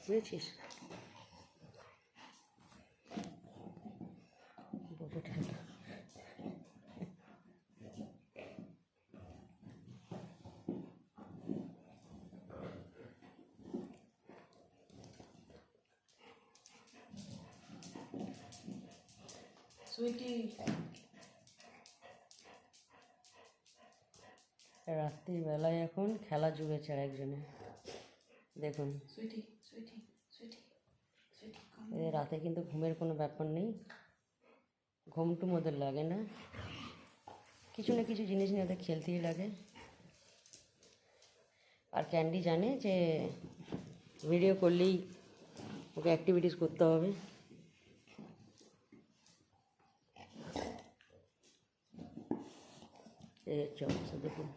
বুঝেছিস? বড় ঠেলা। সুইটি রাত্রির বেলায় এখন খেলা জুড়েছে আর একজনে, দেখুন। সুইটি সুইটি সুইটি সুইটি এদের রাতে কিন্তু ঘুমের কোনো ব্যাপার নেই, ঘুমটুম ওদের লাগে না, কিছু না কিছু জিনিস নিয়ে ওদের খেলতেই লাগে। আর ক্যান্ডি জানে যে ভিডিও করলেই ওকে অ্যাক্টিভিটিস করতে হবে। এই হচ্ছে অবস্থা, দেখুন।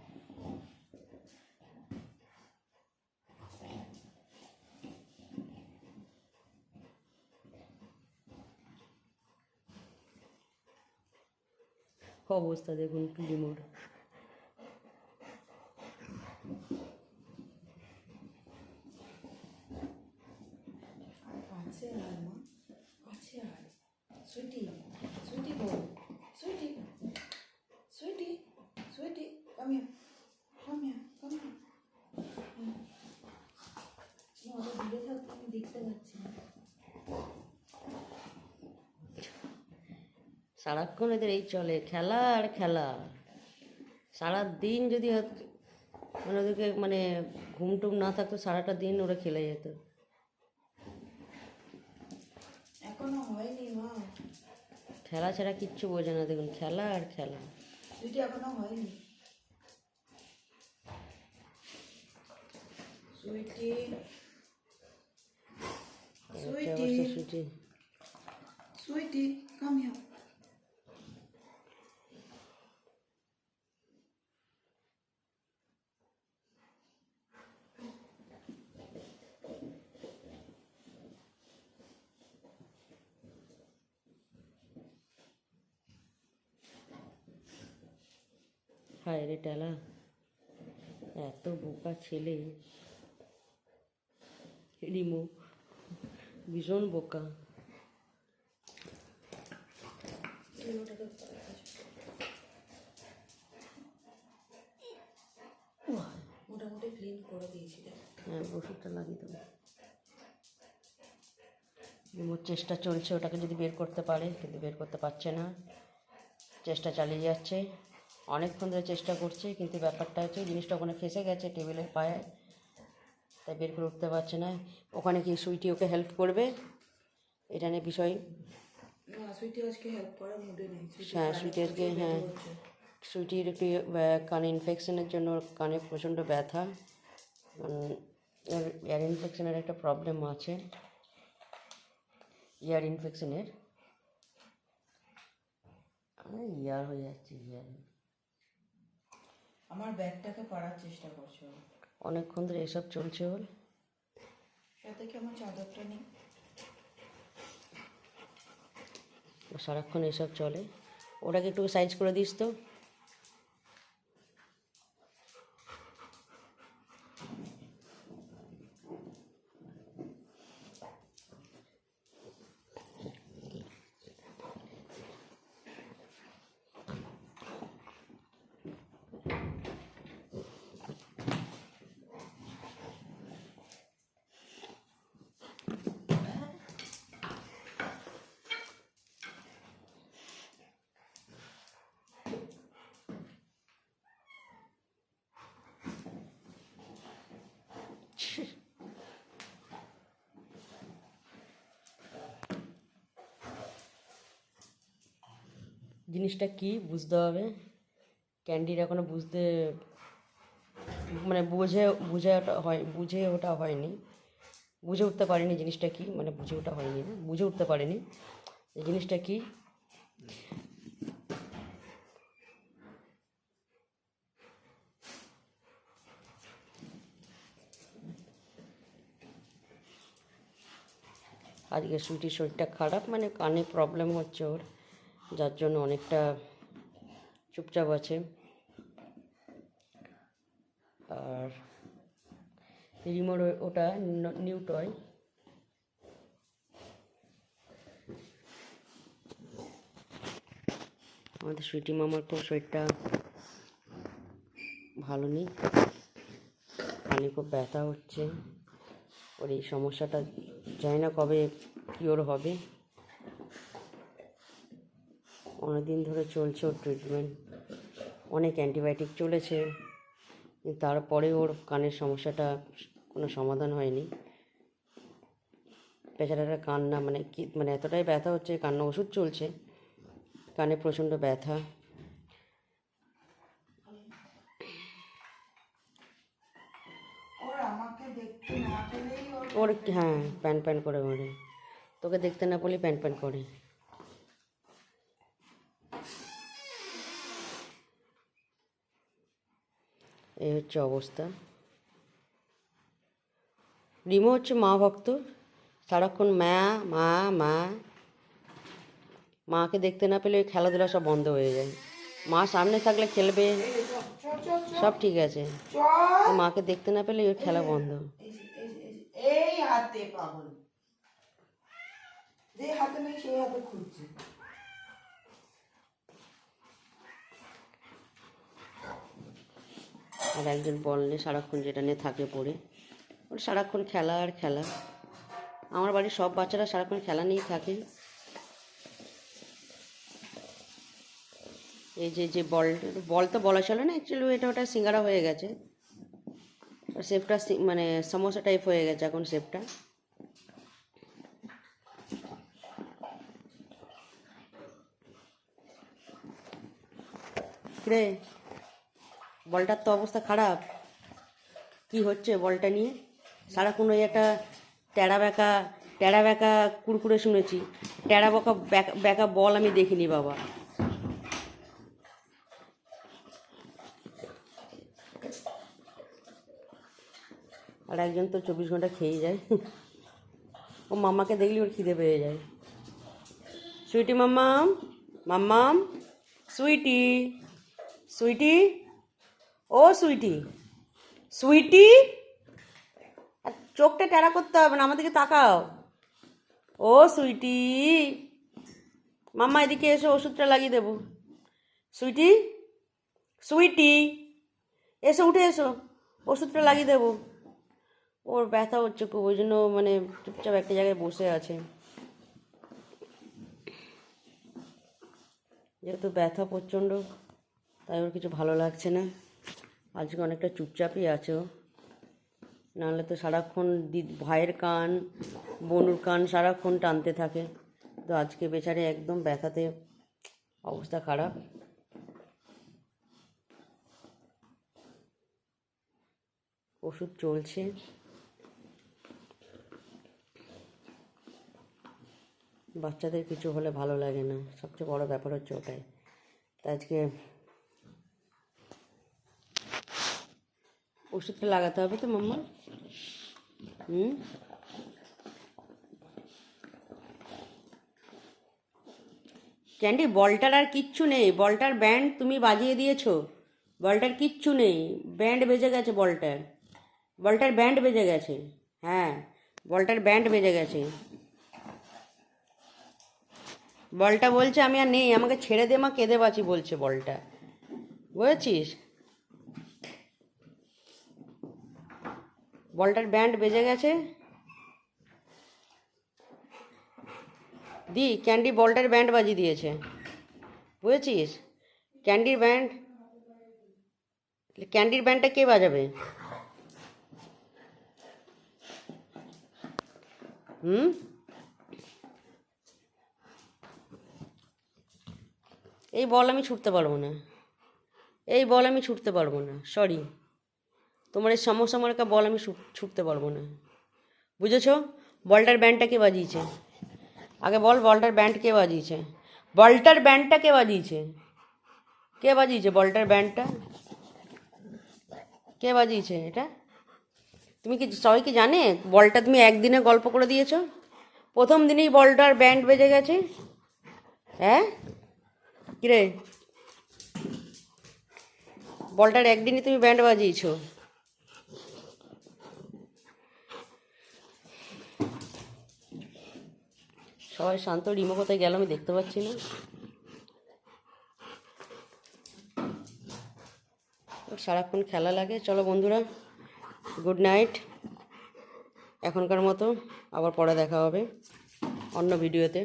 অবস্থা দেখুন লিমোর। আছে আর মা আছে আর সুইটি সুইটি গো Sweety Sweety Sweety come here come here come here ওটা দূরে থাকতে আমি দেখতে পাচ্ছি না। সারাক্ষণ এদের এই চলে, খেলা আর খেলা। সারাদিন যদি মানে ওদেরকে মানে ঘুমটুম না থাকতো, সারাটা দিন ওরা খেলে যেত। এখনো হয়নি মা, খেলা ছাড়া কিচ্ছু বোঝে না, দেখুন, খেলা আর খেলা। সুইটি এখনো হয়নি। Sweety Sweety Sweety Sweety come here. হায় রে টেলা, এত বোকা ছেলে রিমো, ভীষণ বোকা। মোটামুটি ক্লিন করে দিয়েছি। হ্যাঁ, ওষুধটা লাগিয়ে দেবো। রিমোর চেষ্টা চলছে ওটাকে যদি বের করতে পারে, কিন্তু বের করতে পারছে না, চেষ্টা চালিয়ে যাচ্ছে। অনেকক্ষণ ধরে চেষ্টা করছে, কিন্তু ব্যাপারটা হচ্ছে জিনিসটা ওখানে ফেসে গেছে টেবিলের পায়ে, তাই বের করে উঠতে পারছে না। ওখানে কি সুইটি ওকে হেল্প করবে, এটা নিয়ে বিষয়। সুইটি আজকে হেল্প করার মুডে নেই। হ্যাঁ, সুইটি আজকে, হ্যাঁ, সুইটির একটু কানে ইনফেকশনের জন্য কানে প্রচণ্ড ব্যথা, এয়ার ইনফেকশনের একটা প্রবলেম আছে, ইয়ার ইনফেকশনের, ইয়ার হয়ে যাচ্ছে ইয়ার। আমার ব্যাগটাকে পাড়ার চেষ্টা করছে, অনেকক্ষণ ধরে এসব চলছে ওর সাথে কি আমার চাদরটা নেই। সারাক্ষণ এসব চলে। ওটাকে একটু সাইজ করে দিস তো। জিনিসটা কি বুঝতে হবে, ক্যান্ডির এখনও বুঝতে মানে বুঝে ওটা হয়নি, বুঝে উঠতে পারেনি জিনিসটা কি, মানে বুঝে ওঠা হয়নি না, বুঝে উঠতে পারেনি এই জিনিসটা কি। আজকে সুইটির শরীরটা খারাপ, মানে কানে প্রবলেম হচ্ছে ওর, যার জন্য অনেকটা চুপচাপ আছে। আর রিমোর ওটা নিউ টয়, আমাদের সুইটি মামার খুব শরীরটা ভালো নেই, কানে খুব ব্যথা হচ্ছে। ওর এই সমস্যাটা জানি না কবে কিওর হবে। অনেকদিন ধরে চলছে ওর ট্রিটমেন্ট, অনেক অ্যান্টিবায়োটিক চলেছে, কিন্তু তারপরে ওর কানের সমস্যাটা কোনো সমাধান হয়নি। বেচারাটা কান্না মানে এতটাই ব্যথা হচ্ছে, কান্না ওষুধ চলছে, কানে প্রচণ্ড ব্যথা। ওর হ্যাঁ প্যান প্যান করে ওরে, তোকে দেখতে না পেলে প্যান প্যান করে। এই হচ্ছে অবস্থা। রিমো হচ্ছে মা ভক্ত, সারাক্ষণ মা মা মা, মাকে দেখতে না পেলে খেলাধুলা সব বন্ধ হয়ে যায়। মা সামনে থাকলে খেলবে, সব ঠিক আছে, মাকে দেখতে না পেলে ওর খেলা বন্ধ। এই হাতে পাগল, যে হাতে নেই সেই হাতে খুঁজছে। আর একজন বল নিয়ে সারাক্ষণ যেটা নিয়ে থাকে পড়ে, ওর সারাক্ষণ খেলা আর খেলা। আমার বাড়ির সব বাচ্চারা সারাক্ষণ খেলা নিয়েই থাকে। এই যে বল তো বলা চলে না, অ্যাকচুয়ালি এটা ওটা সিঙ্গারা হয়ে গেছে, শেপটা মানে সমোসা টাইপ হয়ে গেছে এখন শেপটা। রে বলটার তো অবস্থা খারাপ, কি হচ্ছে বলটা নিয়ে? সারাক্ষণ ওই একটা টেরা বেঁকা কুরকুরে শুনেছি, টেরা বেঁকা বল আমি দেখিনি বাবা। আর একজন তো 24 ঘন্টা খেয়েই যায়। ও মামাকে দেখলে ওর খিদে পেয়ে যায়। সুইটি মাম্মাম, মাম্মাম, সুইটি, সুইটি, ও সুইটি, সুইটি, আর চোখটা টেরা করতে হবে না, আমাদেরকে তাকাও। ও সুইটি, মাম্মা এদিকে এসো, ওষুধটা লাগিয়ে দেবো। সুইটি, সুইটি, এসো, উঠে এসো, ওষুধটা লাগিয়ে দেবো। ওর ব্যথা হচ্ছে খুব, ওই জন্য মানে চুপচাপ একটা জায়গায় বসে আছে। যেহেতু ব্যথা প্রচণ্ড, তাই ওর কিছু ভালো লাগছে না। আজকে অনেকটা চুপচাপই আছে ও, নাহলে তো সারাক্ষণ ভাইয়ের কান বনুর কান সারাক্ষণ টানতে থাকে। তো আজকে বেচারে একদম ব্যথাতে অবস্থা খারাপ। ওষুধ চলছে। বাচ্চাদের কিছু হলে ভালো লাগে না, সবচেয়ে বড় ব্যাপার হচ্ছে ওটাই। তাই আজকে ওষুধটা লাগাতে হবে তো মাম্মা। ক্যান্ডি, বলটার আর কিচ্ছু নেই, বলটার ব্যান্ড তুমি বাজিয়ে দিয়েছো, বলটার কিচ্ছু নেই, ব্যান্ড বেজে গেছে বলটার, বলটার ব্যান্ড বেজে গেছে। হ্যাঁ, বলটার ব্যান্ড বেজে গেছে। বলটা বলছে আমি আর নেই, আমাকে ছেড়ে দে মা, কেঁদে বাঁচি বলছে বলটা, বুঝেছিস? বলটার ব্যান্ড বেজে গেছে। ক্যান্ডি বলটার ব্যান্ড বাজিয়ে দিয়েছে, বুঝেছিস? ক্যান্ডির ব্যান্ডটা কে বাজাবে? এই বল আমি ছুটতে পারবো না, এই বল আমি ছুটতে পারবো না, সরি, তোমার এই সমস্যা মার্কা বল আমি ছুটতে পারবো না, বুঝেছো? বলটার ব্যান্ডটা কে বাজিয়েছে? আগে বল, বলটার ব্যান্ড কে বাজিয়েছে? বলটার ব্যান্ডটা কে বাজিয়েছে? কে বাজিয়েছে বলটার ব্যান্ডটা? কে বাজিয়েছে এটা? তুমি কি সবাই কি জানে বলটা তুমি একদিনে গল্প করে দিয়েছো? প্রথম দিনেই বলটার ব্যান্ড বেজে গেছে। হ্যাঁ কিরে, বলটার একদিনই তুমি ব্যান্ড বাজিয়েছো। সবাই শান্ত, রিমো কোথায় গেল আমি দেখতে পাচ্ছি না। ওর সারাক্ষণ খেলা লাগে। চলো বন্ধুরা, গুড নাইট এখনকার মতো, আবার পরে দেখা হবে অন্য ভিডিওতে।